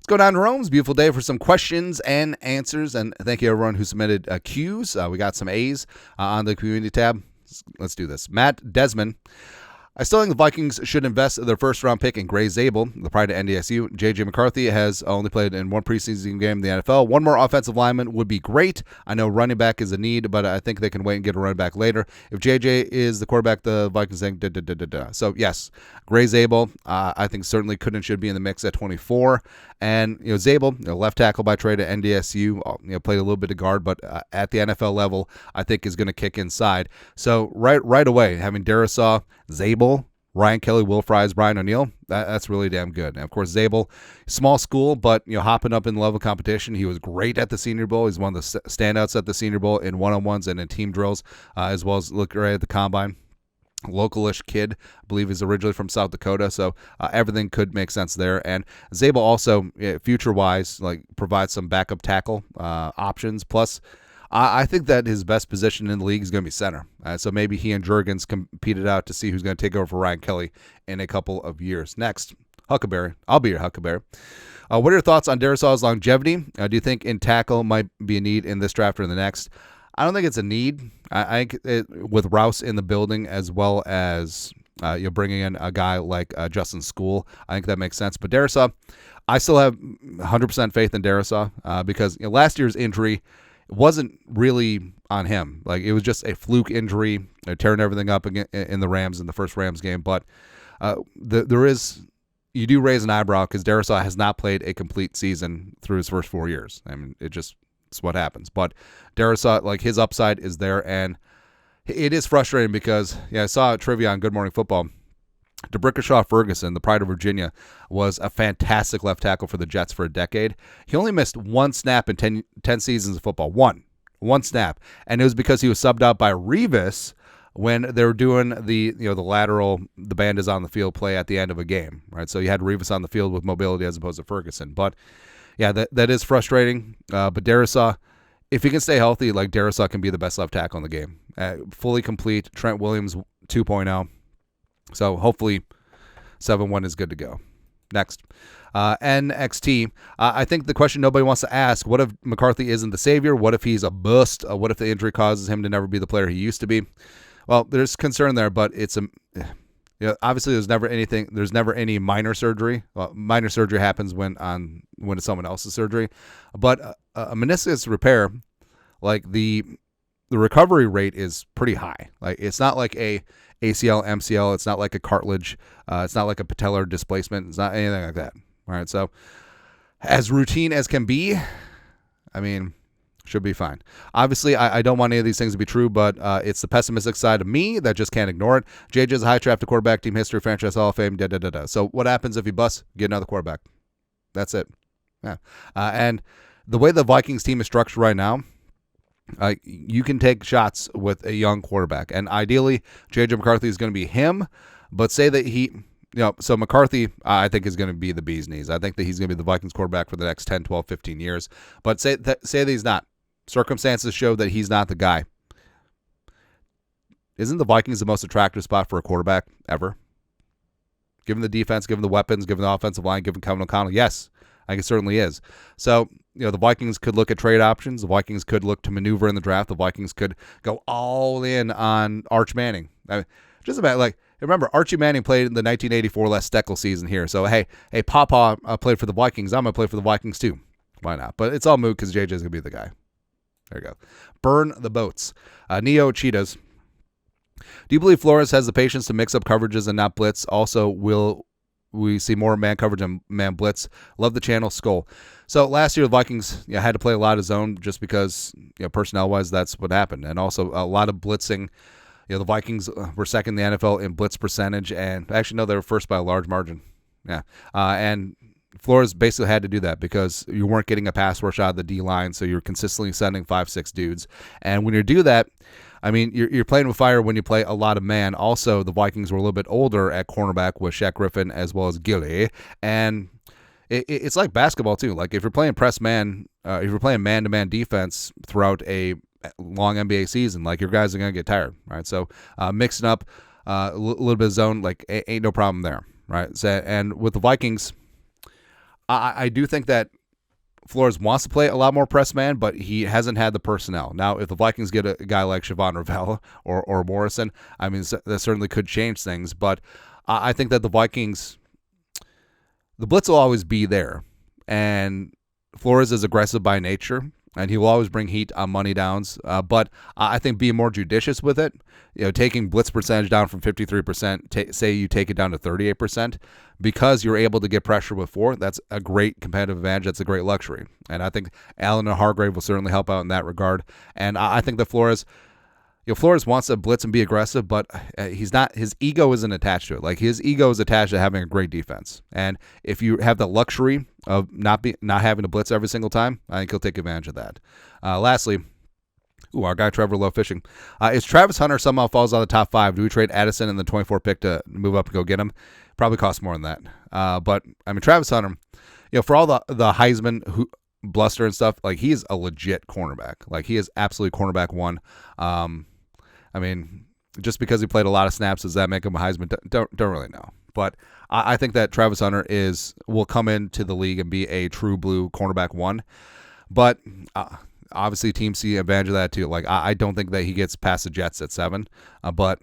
Let's go down to Rome's beautiful day for some questions and answers. And thank you, everyone who submitted Qs. We got some A's on the community tab. Let's do this. Matt Desmond. I still think the Vikings should invest their first-round pick in Gray Zabel, the pride of NDSU. J.J. McCarthy has only played in one preseason game in the NFL. One more offensive lineman would be great. I know running back is a need, but I think they can wait and get a running back later. If J.J. is the quarterback, the Vikings think So, yes, Gray Zabel, I think certainly could and should be in the mix at 24. And, Zabel, left tackle by trade at NDSU, played a little bit of guard, but at the NFL level, I think is going to kick inside. So, right away, having Darrisaw, Zabel, Ryan Kelly, Will Fries, Brian O'Neill, that's really damn good. And, of course, Zabel, small school, but, hopping up in the level of competition. He was great at the Senior Bowl. He's one of the standouts at the Senior Bowl in one-on-ones and in team drills, as well as look right at the combine. Localish kid, I believe he's originally from South Dakota, so everything could make sense there. And Zabel also, future-wise, provides some backup tackle options. Plus, I think that his best position in the league is going to be center. So maybe he and Jurgens compete it out to see who's going to take over for Ryan Kelly in a couple of years. Next, Huckleberry. I'll be your Huckleberry. What are your thoughts on Darrisaw's longevity? Do you think in tackle might be a need in this draft or the next? I don't think it's a need. I think with Rouse in the building as well as you're bringing in a guy like Justin School, I think that makes sense. But Darrisaw, I still have 100% faith in Darrisaw because last year's injury wasn't really on him. It was just a fluke injury, tearing everything up in the Rams in the first Rams game. But you do raise an eyebrow because Darrisaw has not played a complete season through his first 4 years. I mean, it's what happens. But Darrisaw, his upside is there, and it is frustrating because I saw a trivia on Good Morning Football. DeBrickashaw Ferguson, the pride of Virginia, was a fantastic left tackle for the Jets for a decade. He only missed one snap in 10 seasons of football. One snap. And it was because he was subbed out by Revis when they were doing the lateral, the band is on the field play at the end of a game, right? So you had Revis on the field with mobility as opposed to Ferguson. But yeah, that is frustrating. But Darrisaw, if he can stay healthy, Darrisaw can be the best left tackle in the game. Fully complete, Trent Williams 2.0. So hopefully 7-1 is good to go. Next, NXT. I think the question nobody wants to ask, what if McCarthy isn't the savior? What if he's a bust? What if the injury causes him to never be the player he used to be? Well, there's concern there, but it's obviously there's never any minor surgery. Well, minor surgery happens when it's someone else's surgery. But a meniscus repair, the recovery rate is pretty high. It's not like a ACL, MCL. It's not like a cartilage. It's not like a patellar displacement. It's not anything like that. All right. So as routine as can be, I mean, should be fine. Obviously, I don't want any of these things to be true, but it's the pessimistic side of me that just can't ignore it. JJ is a high drafted quarterback, team history, franchise Hall of Fame, So what happens if he busts? Get another quarterback. That's it. Yeah. And the way the Vikings team is structured right now, you can take shots with a young quarterback. And ideally, J.J. McCarthy is going to be him. But say that so McCarthy, I think, is going to be the bee's knees. I think that he's going to be the Vikings quarterback for the next 10, 12, 15 years. But say that he's not. Circumstances show that he's not the guy. Isn't the Vikings the most attractive spot for a quarterback ever? Given the defense, given the weapons, given the offensive line, given Kevin O'Connell, yes, I think it certainly is. So, the Vikings could look at trade options. The Vikings could look to maneuver in the draft. The Vikings could go all in on Arch Manning. Just about remember, Archie Manning played in the 1984 Les Steckel season here. So, hey, Papa played for the Vikings. I'm going to play for the Vikings too. Why not? But it's all moot because JJ's going to be the guy. There you go. Burn the boats. Neo Cheetahs. Do you believe Flores has the patience to mix up coverages and not blitz? Also, will we see more man coverage and man blitz? Love the channel. Skull. So last year, the Vikings had to play a lot of zone just because personnel-wise, that's what happened. And also a lot of blitzing. The Vikings were second in the NFL in blitz percentage. And actually, no, they were first by a large margin. Yeah. And Flores basically had to do that because you weren't getting a pass rush out of the D-line, so you're consistently sending 5-6 dudes. And when you do that, I mean, you're playing with fire when you play a lot of man. Also, the Vikings were a little bit older at cornerback with Shaq Griffin as well as Gilly. And it's like basketball, too. If you're playing press man, if you're playing man-to-man defense throughout a long NBA season, your guys are going to get tired, right? So mixing up a little bit of zone, ain't no problem there, right? So, and with the Vikings, I do think that Flores wants to play a lot more press man, but he hasn't had the personnel. Now, if the Vikings get a guy like Siobhan Ravel or Morrison, I mean, that certainly could change things. But I think that the Vikings, the blitz will always be there. And Flores is aggressive by nature, and he will always bring heat on money downs. But I think being more judicious with it, taking blitz percentage down from 53%, say you take it down to 38%, because you're able to get pressure with 4, that's a great competitive advantage. That's a great luxury. And I think Allen and Hargrave will certainly help out in that regard. And I think that Flores wants to blitz and be aggressive, but he's not. His ego isn't attached to it. Like, his ego is attached to having a great defense. And if you have the luxury of not having to blitz every single time, I think he'll take advantage of that. Lastly, our guy Trevor Lowe fishing. If Travis Hunter somehow falls out of the top 5, do we trade Addison in the 24 pick to move up and go get him? Probably costs more than that. But I mean, Travis Hunter, for all the Heisman bluster and stuff, like, he is a legit cornerback. Like, he is absolutely cornerback 1. I mean, just because he played a lot of snaps, does that make him a Heisman? Don't really know. But I think that Travis Hunter will come into the league and be a true blue cornerback 1. But obviously, teams see advantage of that too. Like, I don't think that he gets past the Jets at 7. But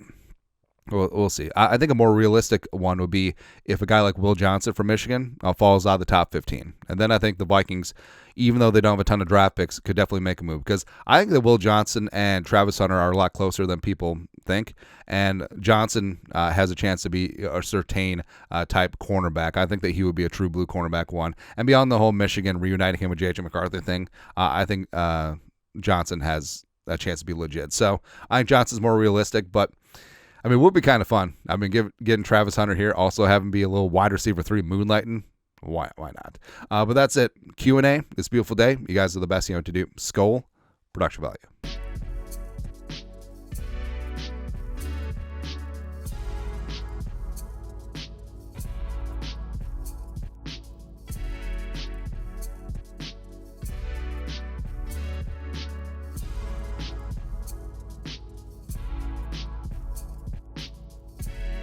we'll see. I think a more realistic one would be if a guy like Will Johnson from Michigan falls out of the top 15. And then I think the Vikings, even though they don't have a ton of draft picks, could definitely make a move. Because I think that Will Johnson and Travis Hunter are a lot closer than people think. And Johnson has a chance to be a certain type cornerback. I think that he would be a true blue cornerback 1. And beyond the whole Michigan reuniting him with J.J. McCarthy thing, I think Johnson has a chance to be legit. So I think Johnson's more realistic, but I mean, it would be kind of fun. I mean, getting Travis Hunter here, also have him be a little wide receiver 3 moonlighting. Why not? But that's it. Q&A this beautiful day. You guys are the best you know what to do. Skol, production value.